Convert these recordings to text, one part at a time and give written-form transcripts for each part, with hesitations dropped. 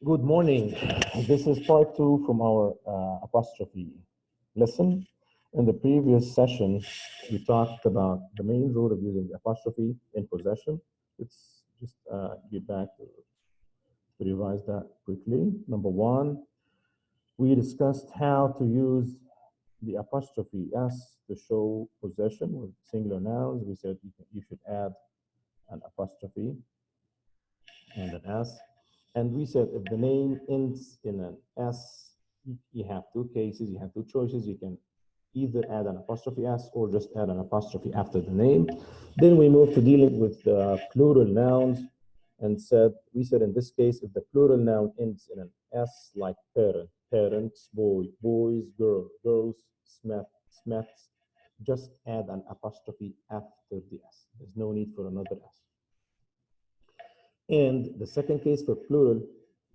Good morning. This is part two from our apostrophe lesson. In the previous session, we talked about the main rule of using the apostrophe in possession. Let's just get back to revise that quickly. Number one, we discussed how to use the apostrophe S to show possession with singular nouns. We said you should add an apostrophe and an S. And we said if the name ends in an S, you have two cases, you have two choices. You can either add an apostrophe S or just add an apostrophe after the name. Then we moved to dealing with plural nouns and we said in this case, if the plural noun ends in an S, like parent, parents, boys, girls, Smiths, just add an apostrophe after the S. There's no need for another S. And the second case for plural,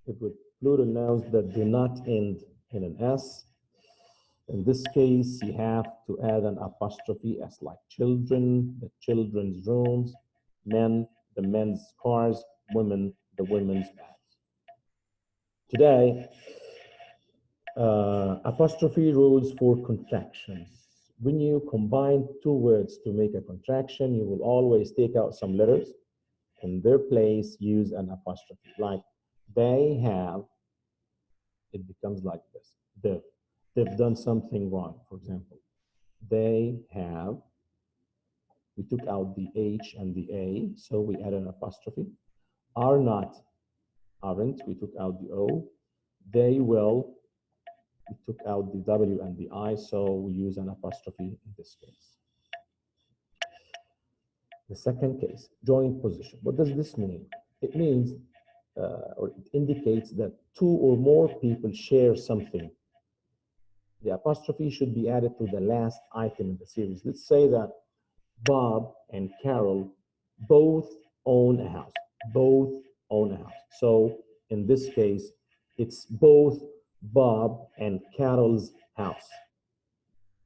it would plural nouns that do not end in an S. In this case, you have to add an apostrophe S, like children, the children's rooms, men, the men's cars, women, the women's bags. Today, apostrophe rules for contractions. When you combine two words to make a contraction, you will always take out some letters. In their place, use an apostrophe. Like they have, it becomes like this. They've done something wrong, for example. They have, we took out the H and the A, so we add an apostrophe. Are not, aren't, we took out the O. They will, we took out the W and the I, so we use an apostrophe in this case. The second case, joint position. What does this mean? It means, or it indicates that two or more people share something. The apostrophe should be added to the last item in the series. Let's say that Bob and Carol both own a house. Both own a house. So in this case, it's both Bob and Carol's house.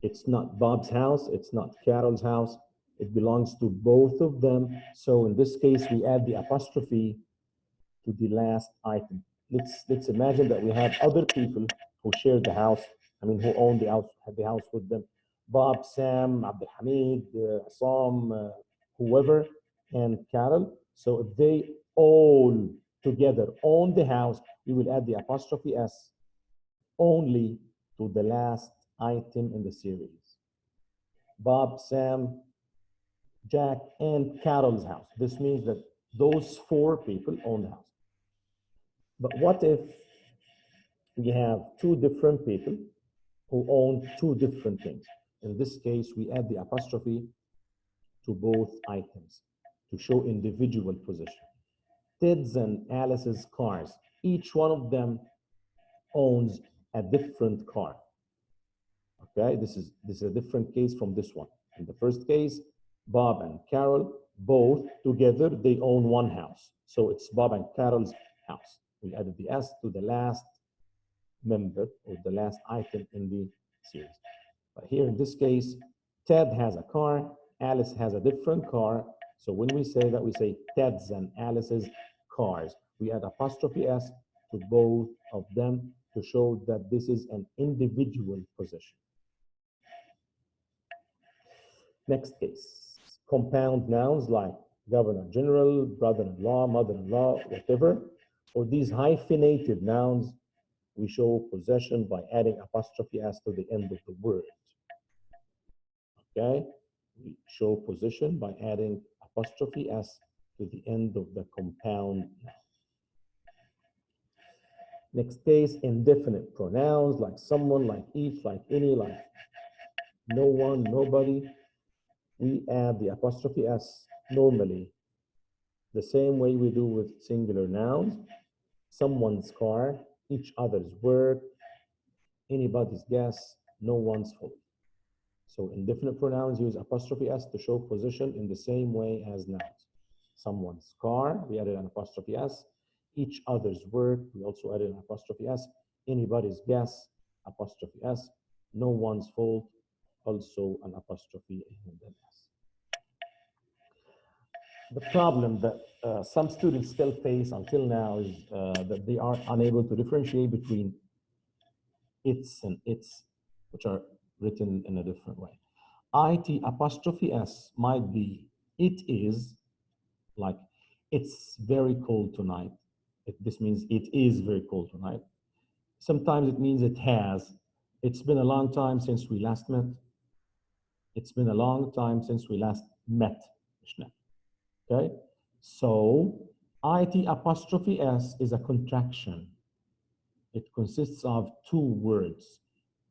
It's not Bob's house. It's not Carol's house. It belongs to both of them. So in this case, we add the apostrophe to the last item. Let's imagine that we have other people who share the house. Who own the house with them. Bob, Sam, Abdul Hamid, Assam, whoever, and Carol. So if they all together own the house, we will add the apostrophe S only to the last item in the series. Bob, Sam, Jack, and Carol's house. This means that those four people own the house. But what if we have two different people who own two different things? In this case, we add the apostrophe to both items to show individual position. Ted's and Alice's cars, each one of them owns a different car. Okay, this is a different case from this one. In the first case, Bob and Carol, both together, they own one house. So it's Bob and Carol's house. We added the S to the last member or the last item in the series. But here in this case, Ted has a car, Alice has a different car. So when we say that, we say Ted's and Alice's cars. We add apostrophe S to both of them to show that this is an individual position. Next case, compound nouns like governor general, brother-in-law, mother-in-law, whatever. For these hyphenated nouns, we show possession by adding apostrophe S to the end of the word. Okay, we show position by adding apostrophe S to the end of the compound noun. Next case, indefinite pronouns like someone, like each, like any, like no one, nobody. We add the apostrophe S normally, the same way we do with singular nouns. Someone's car, each other's work, anybody's guess, no one's fault. So indefinite pronouns use apostrophe S to show position in the same way as nouns. Someone's car, we added an apostrophe S. Each other's work, we also added an apostrophe S. Anybody's guess, apostrophe S. No one's fault, also an apostrophe and an S. The problem that some students still face until now is that they are unable to differentiate between its and its, which are written in a different way. IT apostrophe S might be it is, like it's very cold tonight. This means it is very cold tonight. Sometimes it means it has. It's been a long time since we last met. It's been a long time since we last met. Okay? So IT apostrophe S is a contraction. It consists of two words.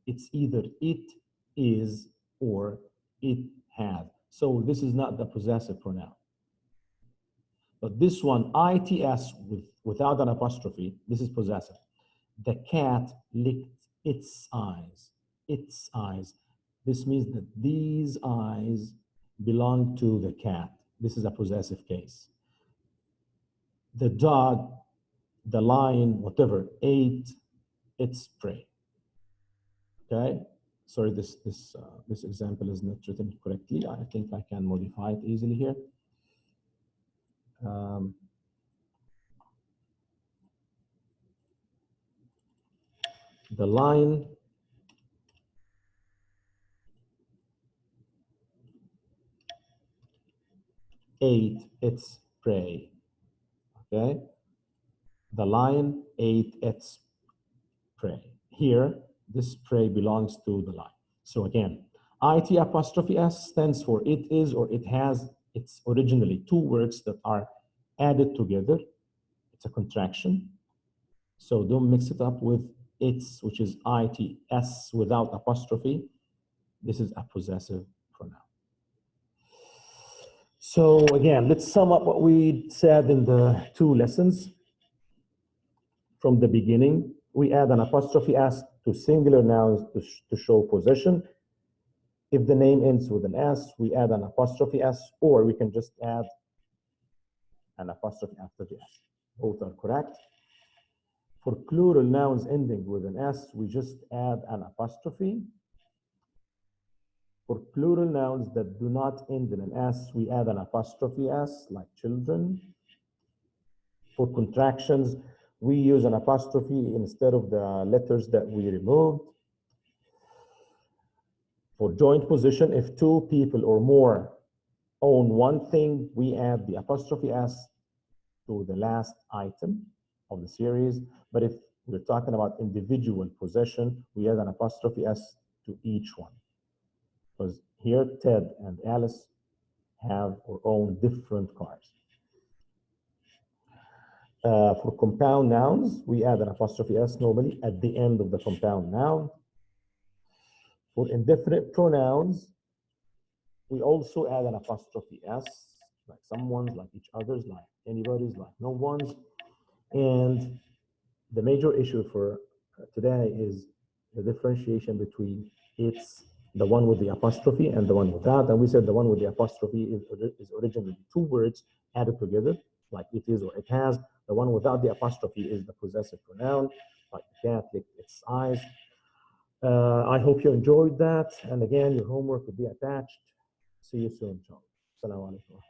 It's either it is or it has. So this is not the possessive pronoun. But this one, ITS without an apostrophe, this is possessive. The cat licked its eyes. Its eyes. This means that these eyes belong to the cat. This is a possessive case. The dog, the lion, whatever, ate its prey. Okay? Sorry, this example is not written correctly. I think I can modify it easily here. The lion ate its prey. Okay? The lion ate its prey. Here, this prey belongs to the lion. So again, IT apostrophe S stands for it is or it has. It's originally two words that are added together. It's a contraction. So don't mix it up with its, which is IT, S without apostrophe. This is a possessive pronoun. So again, let's sum up what we said in the two lessons. From the beginning, we add an apostrophe S to singular nouns to show possession. If the name ends with an S, we add an apostrophe S, or we can just add an apostrophe after the S. Both are correct. For plural nouns ending with an S, we just add an apostrophe. For plural nouns that do not end in an S, we add an apostrophe S, like children. For contractions, we use an apostrophe instead of the letters that we removed. For joint position, if two people or more own one thing, we add the apostrophe S to the last item of the series. But if we're talking about individual possession, we add an apostrophe S to each one. Because here, Ted and Alice have or own different cars. For compound nouns, we add an apostrophe S normally at the end of the compound noun. For indefinite pronouns, we also add an apostrophe S, like someone's, like each other's, like anybody's, like no one's. And the major issue for today is the differentiation between it's the one with the apostrophe and the one without. And we said the one with the apostrophe is originally two words added together, like it is or it has. The one without the apostrophe is the possessive pronoun, like the cat licked its eyes. I hope you enjoyed that. And again, your homework will be attached. See you soon, inshallah. Assalamu alaikum.